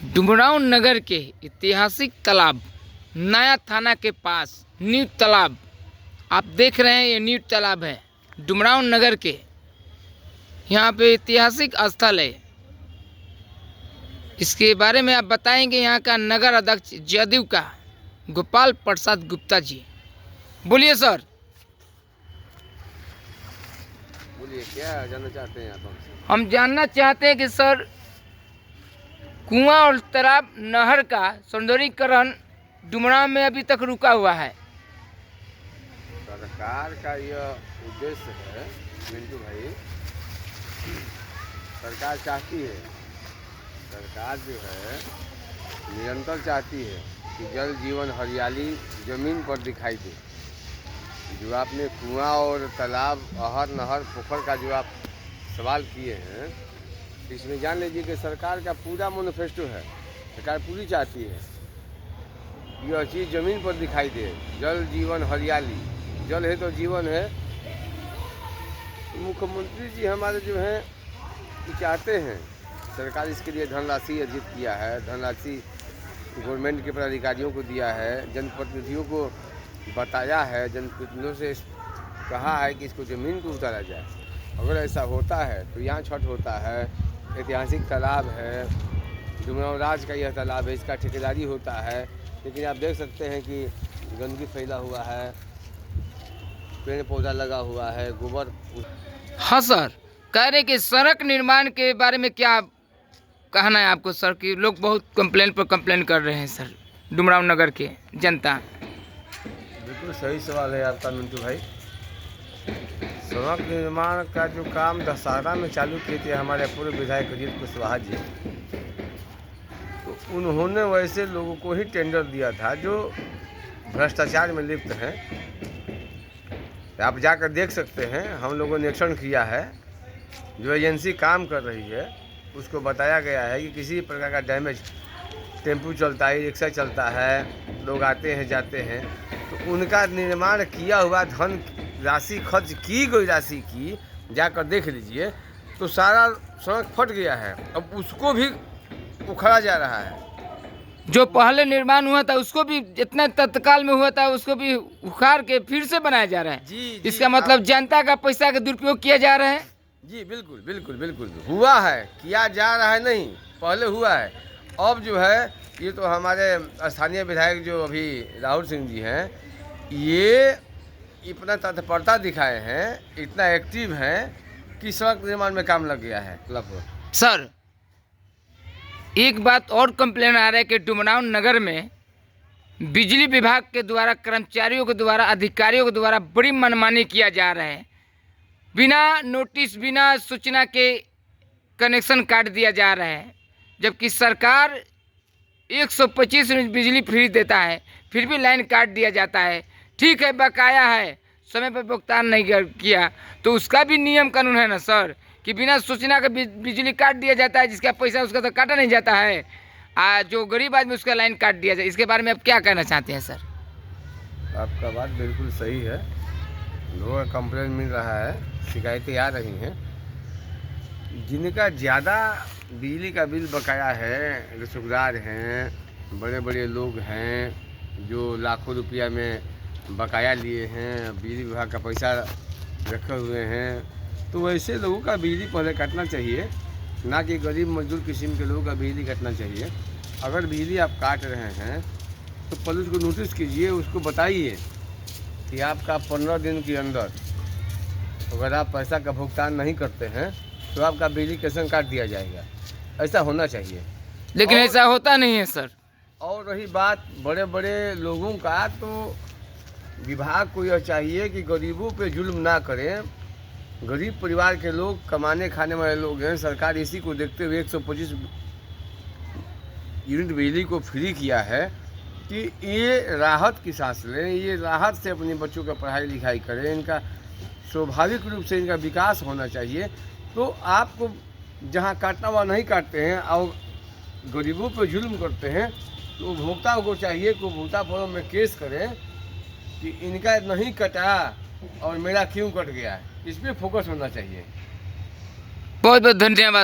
डुमरांव नगर के ऐतिहासिक तालाब नया थाना के पास न्यू तालाब आप देख रहे हैं। ये न्यू तालाब है डुमरांव नगर के। यहाँ पे ऐतिहासिक स्थल है। इसके बारे में आप बताएंगे यहाँ का नगर अध्यक्ष जदयू का गोपाल प्रसाद गुप्ता जी। बोलिए सर। बोलिए, क्या जानना चाहते हैं आप हमसे? हम जानना चाहते हैं कि सर कुआं और तालाब नहर का सौंदर्यीकरण डुमरांव में अभी तक रुका हुआ है। सरकार का यह उद्देश्य है मिंटू भाई। सरकार चाहती है, सरकार जो है निरंतर चाहती है कि जल जीवन हरियाली ज़मीन पर दिखाई दे। जो आपने कुआं और तालाब अहर नहर पोखर का जो आप सवाल किए हैं, इसमें जान लीजिए कि सरकार का पूरा मैनिफेस्टो है। सरकार पूरी चाहती है यह चीज़ ज़मीन पर दिखाई दे। जल जीवन हरियाली, जल है तो जीवन है। मुख्यमंत्री जी हमारे जो हैं ये चाहते हैं, सरकार इसके लिए धनराशि अर्जित किया है, धनराशि गवर्नमेंट के पदाधिकारियों को दिया है, जनप्रतिनिधियों को बताया है, जनप्रतिनिधियों से कहा है कि इसको ज़मीन पर उतारा जाए। अगर ऐसा होता है तो यहाँ छठ होता है। ऐतिहासिक तालाब है, डुमरांव राज का यह तालाब है, इसका ठेकेदारी होता है। लेकिन आप देख सकते हैं कि गंदगी फैला हुआ है, पेड़ पौधा लगा हुआ है, गोबर। हाँ सर, कह रहे कि सड़क निर्माण के बारे में क्या कहना है आपको सर? कि लोग बहुत कंप्लेन पर कंप्लेन कर रहे हैं सर, डुमरांव नगर के जनता। बिल्कुल सही सवाल है आपका मिंटू भाई। सड़क निर्माण का जो काम दशहरा में चालू किए थे हमारे पूर्व विधायक अजीत कुशवाहा जी, तो उन्होंने वैसे लोगों को ही टेंडर दिया था जो भ्रष्टाचार में लिप्त हैं। आप जाकर देख सकते हैं, हम लोगों ने निरीक्षण किया है। जो एजेंसी काम कर रही है उसको बताया गया है कि किसी प्रकार का डैमेज, टेम्पू चलता है, रिक्शा चलता है, लोग आते हैं जाते हैं, तो उनका निर्माण किया हुआ धन राशि, खर्च की गई राशि की जाकर देख लीजिए तो सारा सड़क फट गया है। अब उसको भी उखड़ा जा रहा है। जो पहले निर्माण हुआ था उसको भी, जितना तत्काल में हुआ था उसको भी उखाड़ के फिर से बनाया जा रहा है। जी, इसका मतलब जनता का पैसा का दुरुपयोग किया जा रहा है। जी बिल्कुल बिल्कुल बिल्कुल हुआ है, किया जा रहा है, नहीं पहले हुआ है। अब जो है ये तो हमारे स्थानीय विधायक जो अभी राहुल सिंह जी हैं, ये इतना तत्परता दिखाए हैं, इतना एक्टिव हैं कि सड़क निर्माण में काम लग गया है लगभग। सर एक बात और कंप्लेन आ रहा है कि डुमरांव नगर में बिजली विभाग के द्वारा, कर्मचारियों के द्वारा, अधिकारियों के द्वारा बड़ी मनमानी किया जा रहा है। बिना नोटिस, बिना सूचना के कनेक्शन काट दिया जा रहा है, जबकि सरकार 125 यूनिट बिजली फ्री देता है, फिर भी लाइन काट दिया जाता है। ठीक है, बकाया है, समय पर भुगतान नहीं किया तो उसका भी नियम कानून है ना सर, कि बिना सूचना का बिजली काट दिया जाता है। जिसका पैसा उसका तो काटा नहीं जाता है, जो गरीब आदमी उसका लाइन काट दिया जाए। इसके बारे में आप क्या कहना चाहते हैं सर? आपका बात बिल्कुल सही है। लोगों का कंप्लेन मिल रहा है, शिकायतें आ रही हैं। जिनका ज़्यादा बिजली का बिल बकाया है, रसूखदार हैं, बड़े बड़े लोग हैं जो लाखों रुपया में बकाया लिए हैं, बिजली विभाग का पैसा रखे हुए हैं, तो वैसे लोगों का बिजली पहले काटना चाहिए, ना कि गरीब मजदूर किस्म के लोगों का बिजली काटना चाहिए। अगर बिजली आप काट रहे हैं तो पहले उसको नोटिस कीजिए, उसको बताइए कि आपका 15 दिन के अंदर अगर आप पैसा का भुगतान नहीं करते हैं तो आपका बिजली कनेक्शन काट दिया जाएगा। ऐसा होना चाहिए, लेकिन ऐसा होता नहीं है सर। और रही बात बड़े बड़े लोगों का, तो विभाग को यह चाहिए कि गरीबों पे जुल्म ना करें। गरीब परिवार के लोग, कमाने खाने वाले लोग हैं। सरकार इसी को देखते हुए 125 यूनिट बिजली को फ्री किया है कि ये राहत की सांस लें, ये राहत से अपने बच्चों का पढ़ाई लिखाई करें, इनका स्वाभाविक रूप से इनका विकास होना चाहिए। तो आपको जहाँ काटना वहाँ नहीं काटते हैं और गरीबों पर जुल्म करते हैं, तो उपभोक्ताओं को चाहिए कि उपभोक्ता फोरम में केस करें कि इनका नहीं कटा और मेरा क्यों कट गया है। इस पर फोकस होना चाहिए। बहुत बहुत धन्यवाद।